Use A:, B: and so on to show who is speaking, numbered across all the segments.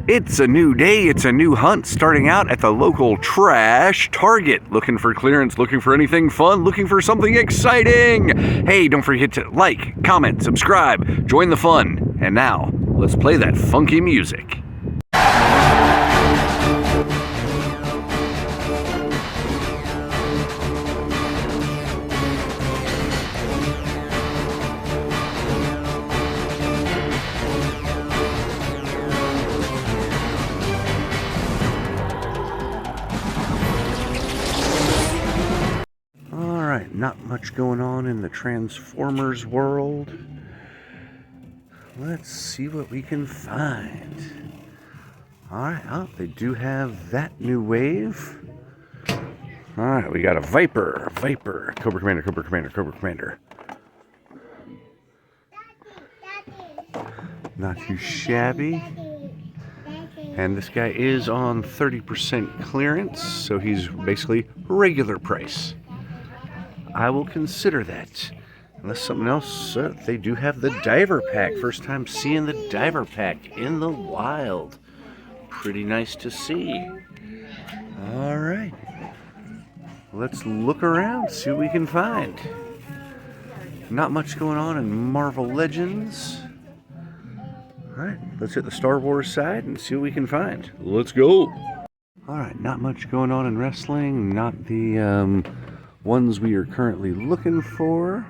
A: It's a new day, it's a new hunt, starting out at the local trash Target. Looking for clearance, looking for anything fun, looking for something exciting. Hey, don't forget to like, comment, subscribe, join the fun. And now, let's play that funky music. Not much going on in the Transformers world. Let's see what we can find. Alright, oh, they do have that new wave. Alright, we got a Viper, Cobra Commander, Cobra Commander, Cobra Commander. Not too shabby. And this guy is on 30% clearance, so he's basically regular price. I will consider that. Unless something else, they do have the diver pack. First time seeing the diver pack in the wild. Pretty nice to see. All right. Let's look around, see what we can find. Not much going on in Marvel Legends. All right, let's hit the Star Wars side and see what we can find. Let's go. All right, not much going on in wrestling. Not the ones we are currently looking for.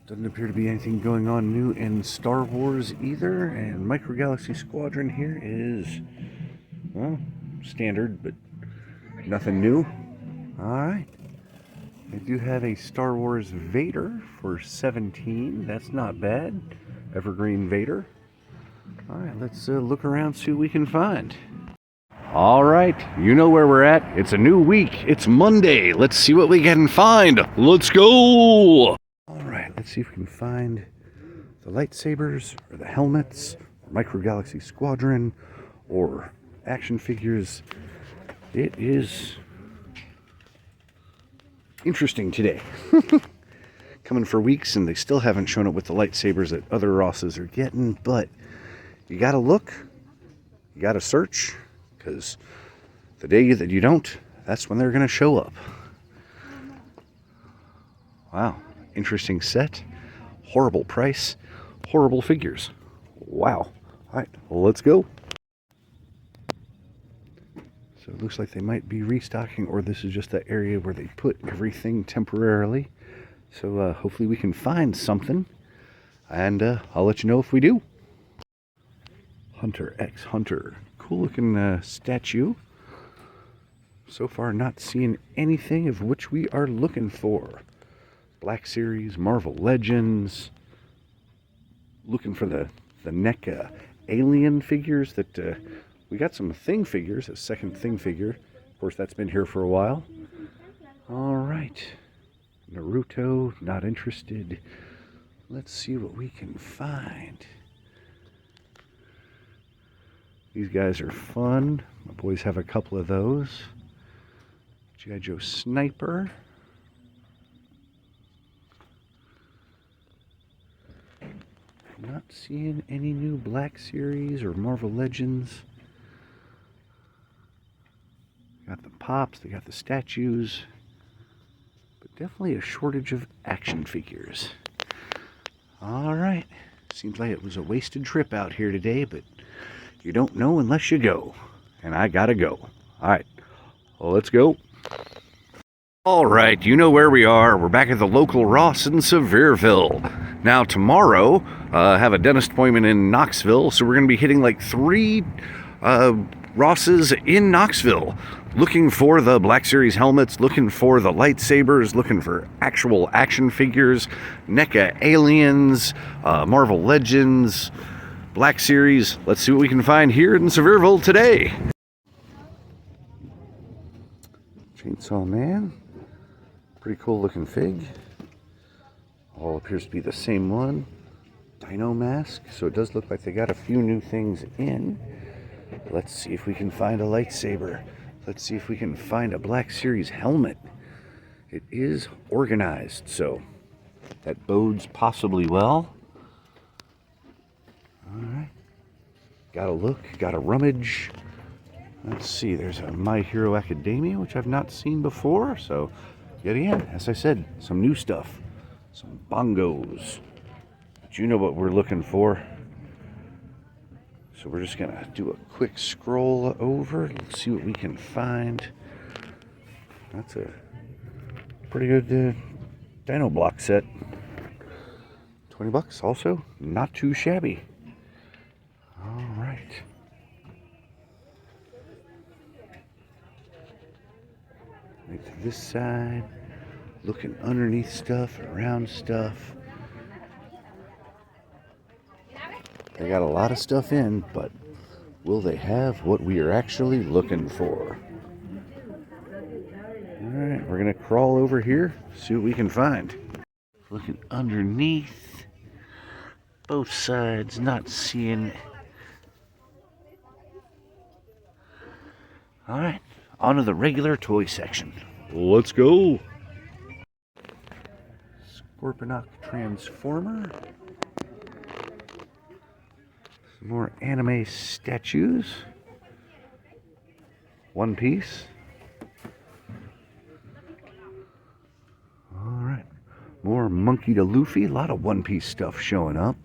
A: Doesn't appear to be anything going on new in Star Wars either. And Micro Galaxy Squadron here is, well, standard, but nothing new. Alright. They do have a Star Wars Vader for 17. That's not bad. Evergreen Vader. Alright, let's look around, see what we can find. All right, you know where we're at. It's a new week. It's Monday. Let's see what we can find. Let's go. All right, let's see if we can find the lightsabers or the helmets, or Micro Galaxy Squadron, or action figures. It is interesting today. Coming for weeks, and they still haven't shown up with the lightsabers that other Rosses are getting, but you got to look. You got to search. Because the day that you don't, that's when they're going to show up. Wow, interesting set. Horrible price. Horrible figures. Wow. All right, well, let's go. So it looks like they might be restocking, or this is just the area where they put everything temporarily. So hopefully we can find something. And I'll let you know if we do. Hunter X Hunter. Cool looking statue. So far not seeing anything of which we are looking for. Black Series, Marvel Legends. Looking for the NECA alien figures that we got some Thing figures, a second Thing figure. Of course that's been here for a while. Alright. Naruto, not interested. Let's see what we can find. These guys are fun. My boys have a couple of those. G.I. Joe Sniper. Not seeing any new Black Series or Marvel Legends. Got the pops, they got the statues. But definitely a shortage of action figures. Alright. Seems like it was a wasted trip out here today, but you don't know unless you go. And I gotta go. Alright, well, let's go. Alright, you know where we are. We're back at the local Ross in Sevierville. Now tomorrow, I have a dentist appointment in Knoxville, so we're going to be hitting like 3 Rosses in Knoxville. Looking for the Black Series helmets, looking for the lightsabers, looking for actual action figures, NECA aliens, Marvel Legends, Black Series. Let's see what we can find here in Sevierville today. Chainsaw Man. Pretty cool looking fig. All appears to be the same one. Dino Mask. So it does look like they got a few new things in. Let's see if we can find a lightsaber. Let's see if we can find a Black Series helmet. It is organized, so that bodes possibly well. Alright. Gotta look, gotta rummage. Let's see, there's a My Hero Academia, which I've not seen before. So, yet again, as I said, some new stuff. Some bongos. But you know what we're looking for. So we're just gonna do a quick scroll over. Let's see what we can find. That's a pretty good Dino block set. 20 bucks also. Not too shabby. All right. Right to this side. Looking underneath stuff, around stuff. They got a lot of stuff in, but will they have what we are actually looking for? Alright, we're going to crawl over here, see what we can find. Looking underneath, both sides, not seeing. Alright, on to the regular toy section. Let's go! Scorponok Transformer. Some more anime statues. One Piece. Alright. More Monkey to Luffy. A lot of One Piece stuff showing up.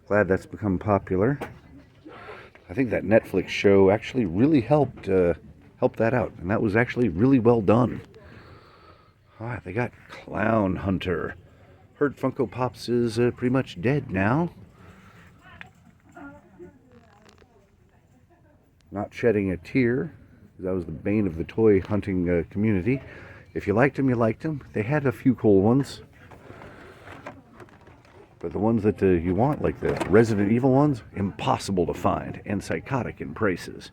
A: Glad that's become popular. I think that Netflix show actually really helped that out. And that was actually really well done. Alright, they got Clown Hunter. Heard Funko Pops is pretty much dead now. Not shedding a tear. That was the bane of the toy hunting community. If you liked them, you liked them. They had a few cool ones. But the ones that you want, like the Resident Evil ones, impossible to find and psychotic in prices.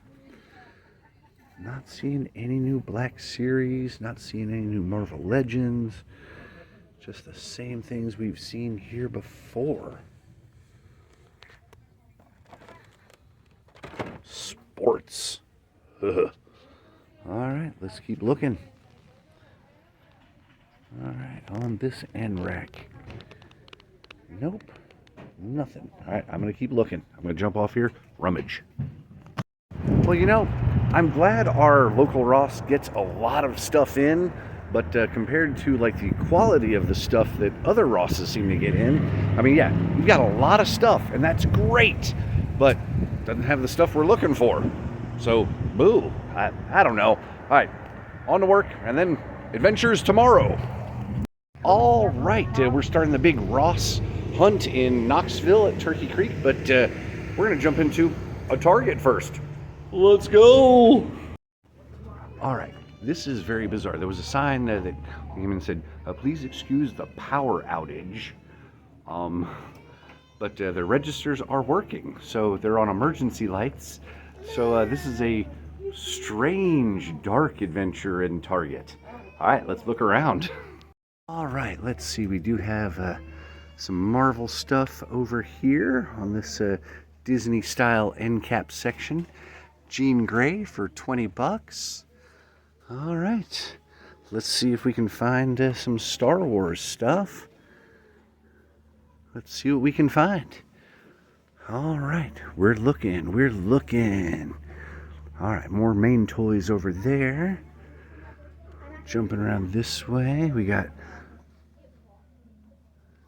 A: Not seeing any new Black Series. Not seeing any new Marvel Legends. Just the same things we've seen here before. Sports. Alright, let's keep looking. Alright, on this end rack. Nope. Nothing. Alright, I'm going to keep looking. I'm going to jump off here. Rummage. Well, you know, I'm glad our local Ross gets a lot of stuff in, but compared to like the quality of the stuff that other Rosses seem to get in, I mean, yeah, you've got a lot of stuff, and that's great, but doesn't have the stuff we're looking for. So, boo. I don't know. All right, on to work, and then adventures tomorrow. All right, we're starting the big Ross hunt in Knoxville at Turkey Creek, but we're going to jump into a Target first. Let's go. All right, this is very bizarre. There was a sign that came and said, please excuse the power outage. But the registers are working, so they're on emergency lights. So this is a strange, dark adventure in Target. All right, let's look around. All right, let's see. We do have some Marvel stuff over here on this Disney-style end cap section. Jean Grey for 20 bucks. All right, let's see if we can find some Star Wars stuff. Let's see what we can find. All right, we're looking. All right, more main toys over there. Jumping around this way, we got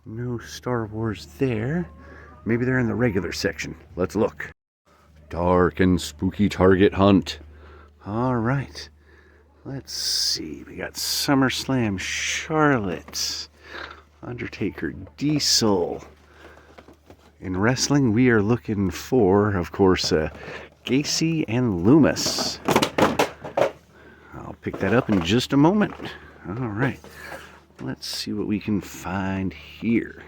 A: no Star Wars there. Maybe they're in the regular section. Let's look. Dark and spooky Target hunt. All right, let's see. We got SummerSlam Charlotte. Undertaker, Diesel. In wrestling, we are looking for, of course, Gacy and Loomis. I'll pick that up in just a moment. All right, let's see what we can find here.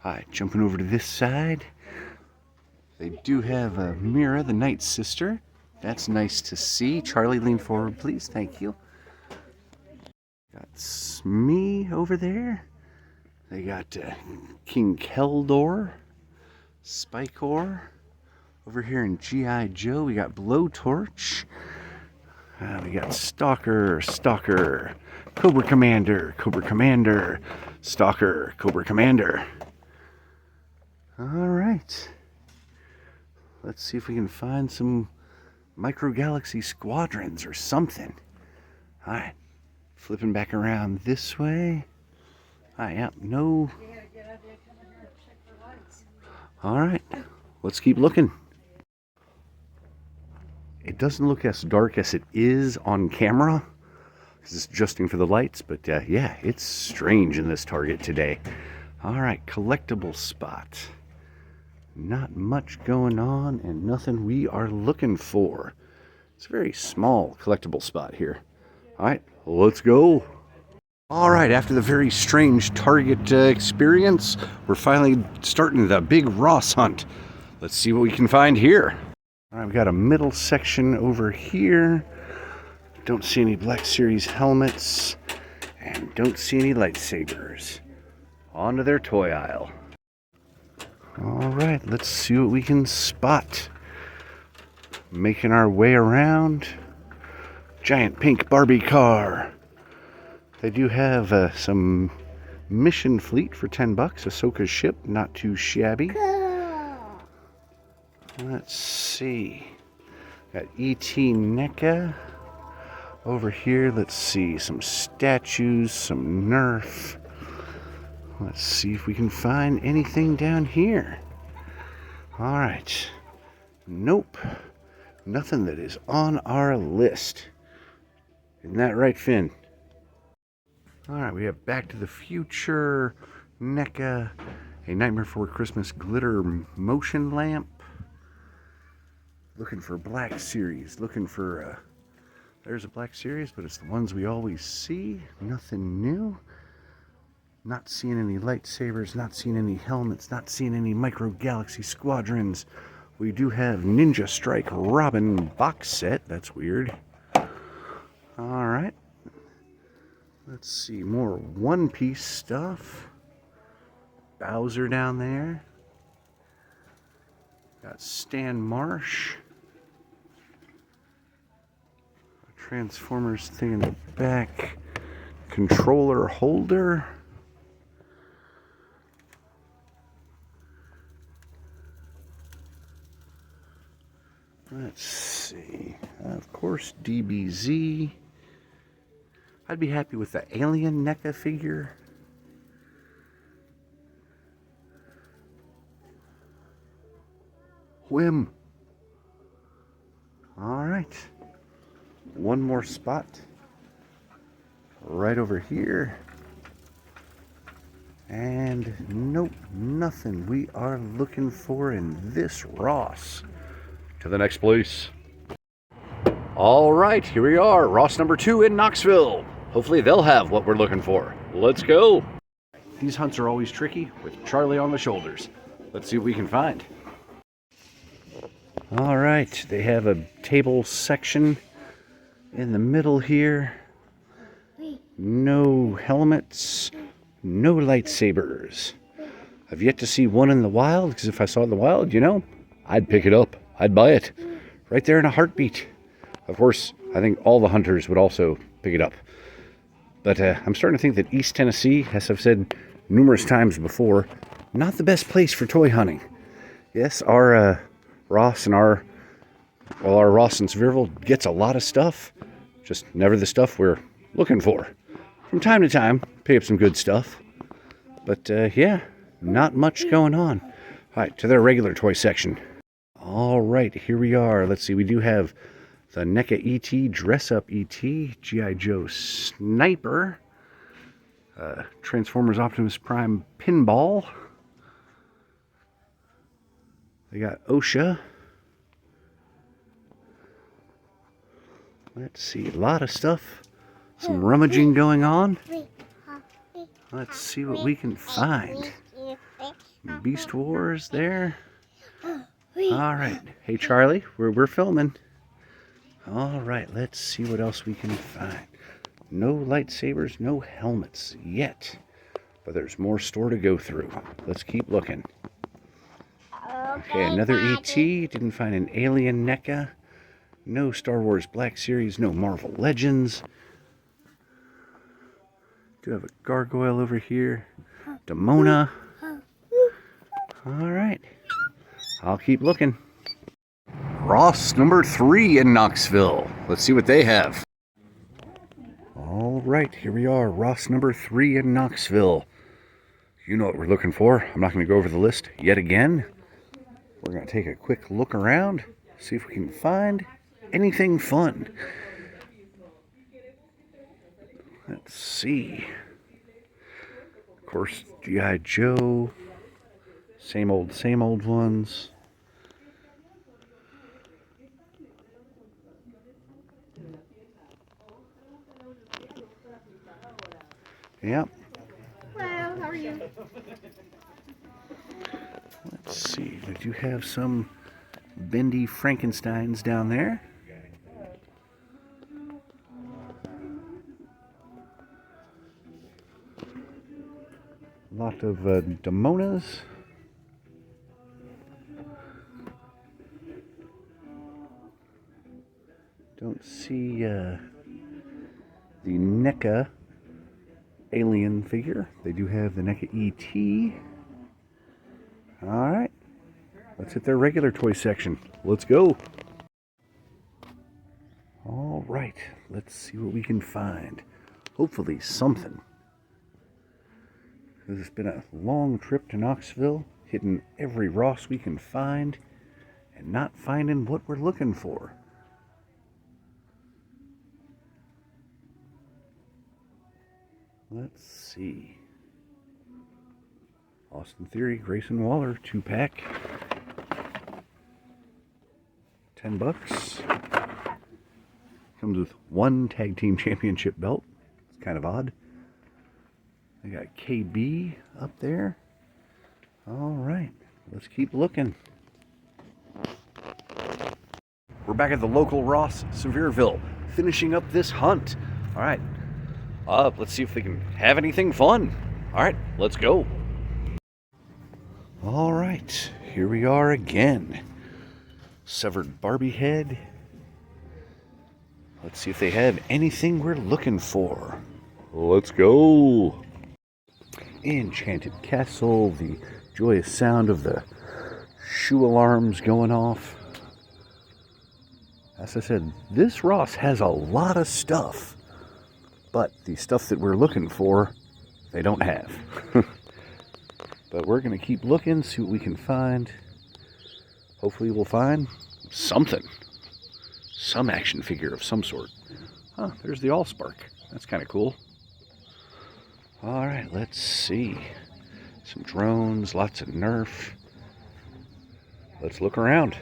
A: All right, jumping over to this side. They do have Mira, the Night Sister. That's nice to see. Charlie, lean forward, please. Thank you. Got Smee over there. They got King Keldor, Spikor. Over here in G.I. Joe, we got Blowtorch. We got Stalker, Cobra Commander, Stalker, Cobra Commander. All right. Let's see if we can find some microgalaxy squadrons or something. All right, flipping back around this way. Yep, no. All right, let's keep looking. It doesn't look as dark as it is on camera, because it's adjusting for the lights, but yeah, it's strange in this target today. All right, collectible spot. Not much going on and nothing we are looking for. It's a very small collectible spot here. All right, let's go. All right, after the very strange target experience, we're finally starting the big Ross hunt. Let's see what we can find here. All right, we've got a middle section over here. Don't see any Black Series helmets and don't see any lightsabers. On to their toy aisle. All right, let's see what we can spot. Making our way around. Giant pink Barbie car. They do have some mission fleet for $10. Ahsoka's ship, not too shabby. Let's see. Got E.T. NECA. Over here, let's see. Some statues, some Nerf. Let's see if we can find anything down here. All right. Nope. Nothing that is on our list. Isn't that right, Finn? All right, we have Back to the Future, NECA, A Nightmare Before Christmas glitter motion lamp. Looking for Black Series. Looking for, there's a Black Series, but it's the ones we always see. Nothing new. Not seeing any lightsabers, not seeing any helmets, not seeing any micro galaxy squadrons. We do have Ninja Strike Robin box set. That's weird. All right. Let's see, more One Piece stuff. Bowser down there. Got Stan Marsh. Transformers thing in the back. Controller holder. Let's see. Of course, DBZ. I'd be happy with the Alien NECA figure. Whim. All right. One more spot. Right over here. And nope, nothing we are looking for in this Ross. To the next place. All right, here we are, Ross number 2 in Knoxville. Hopefully they'll have what we're looking for. Let's go. These hunts are always tricky with Charlie on the shoulders. Let's see what we can find. All right, they have a table section in the middle here. No helmets, no lightsabers. I've yet to see one in the wild, because if I saw it in the wild, you know, I'd pick it up. I'd buy it right there in a heartbeat. Of course, I think all the hunters would also pick it up. But I'm starting to think that East Tennessee, as I've said numerous times before, not the best place for toy hunting. Yes, our Ross and our Ross in Sevierville gets a lot of stuff, just never the stuff we're looking for. From time to time, pick up some good stuff. But yeah, not much going on. All right, to their regular toy section. All right, here we are. Let's see, we do have the NECA E.T. Dress-Up E.T., G.I. Joe Sniper, Transformers Optimus Prime Pinball. They got OSHA. Let's see, a lot of stuff. Some rummaging going on. Let's see what we can find. Beast Wars there. All right. Hey, Charlie, we're filming. All right, let's see what else we can find. No lightsabers, no helmets yet. But there's more store to go through. Let's keep looking. Okay, another E.T. Didn't find an Alien NECA. No Star Wars Black Series, no Marvel Legends. Do have a gargoyle over here. Demona. All right. I'll keep looking. Ross number 3 in Knoxville. Let's see what they have. All right, here we are, Ross number 3 in Knoxville. You know what we're looking for. I'm not going to go over the list yet again. We're going to take a quick look around, see if we can find anything fun. Let's see. Of course, G.I. Joe. Same old ones. Yep.
B: Hello, how are you?
A: Let's see. We do have some bendy Frankensteins down there. A lot of Demonas. Don't see the NECA alien figure. They do have the NECA ET. Alright, let's hit their regular toy section. Let's go. Alright, let's see what we can find. Hopefully something. Because it's been a long trip to Knoxville, hitting every Ross we can find, and not finding what we're looking for. Let's see. Austin Theory, Grayson Waller, 2-pack. $10. Comes with 1 tag team championship belt. It's kind of odd. They got KB up there. Alright, let's keep looking. We're back at the local Ross, Sevierville, finishing up this hunt. Alright, let's see if they can have anything fun. Alright, let's go. Alright, here we are again. Severed Barbie head. Let's see if they have anything we're looking for. Let's go. Enchanted Castle, the joyous sound of the shoe alarms going off. As I said, this Ross has a lot of stuff, but the stuff that we're looking for, they don't have. But we're going to keep looking, see what we can find. Hopefully we'll find something. Some action figure of some sort. Huh, there's the Allspark. That's kind of cool. Alright, let's see. Some drones, lots of Nerf. Let's look around.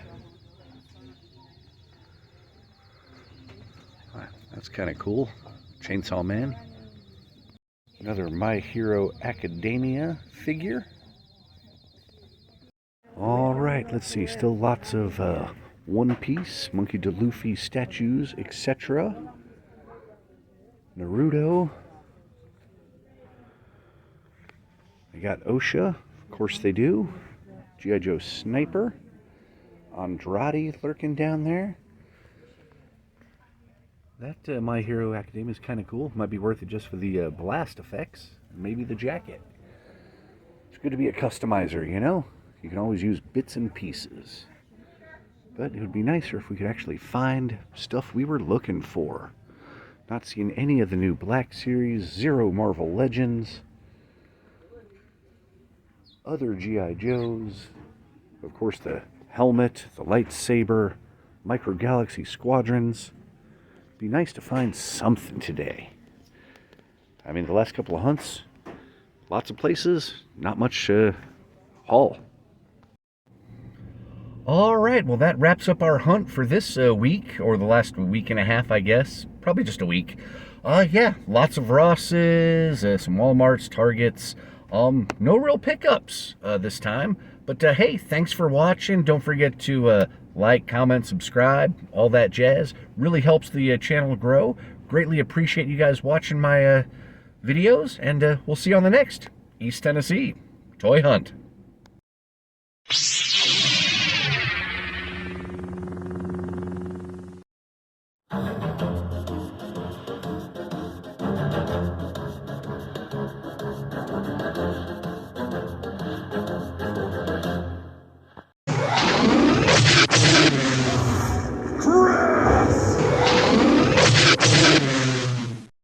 A: That's kind of cool. Chainsaw Man. Another My Hero Academia figure. Alright, let's see. Still lots of One Piece, Monkey D. Luffy statues, etc. Naruto. They got OSHA. Of course they do. G.I. Joe Sniper. Andrade lurking down there. That My Hero Academia is kind of cool. Might be worth it just for the blast effects. And maybe the jacket. It's good to be a customizer, you know? You can always use bits and pieces. But it would be nicer if we could actually find stuff we were looking for. Not seeing any of the new Black Series, 0 Marvel Legends, other G.I. Joes, of course the helmet, the lightsaber, Micro Galaxy Squadrons. Be nice to find something today. I mean, the last couple of hunts, lots of places, not much haul. Alright, well that wraps up our hunt for this week, or the last week and a half, I guess. Probably just a week. Yeah, lots of Rosses, some Walmarts, Targets. No real pickups this time. But hey, thanks for watching. Don't forget to like, comment, subscribe, all that jazz. Really helps the channel grow. Greatly appreciate you guys watching my videos, and we'll see you on the next East Tennessee Toy Hunt.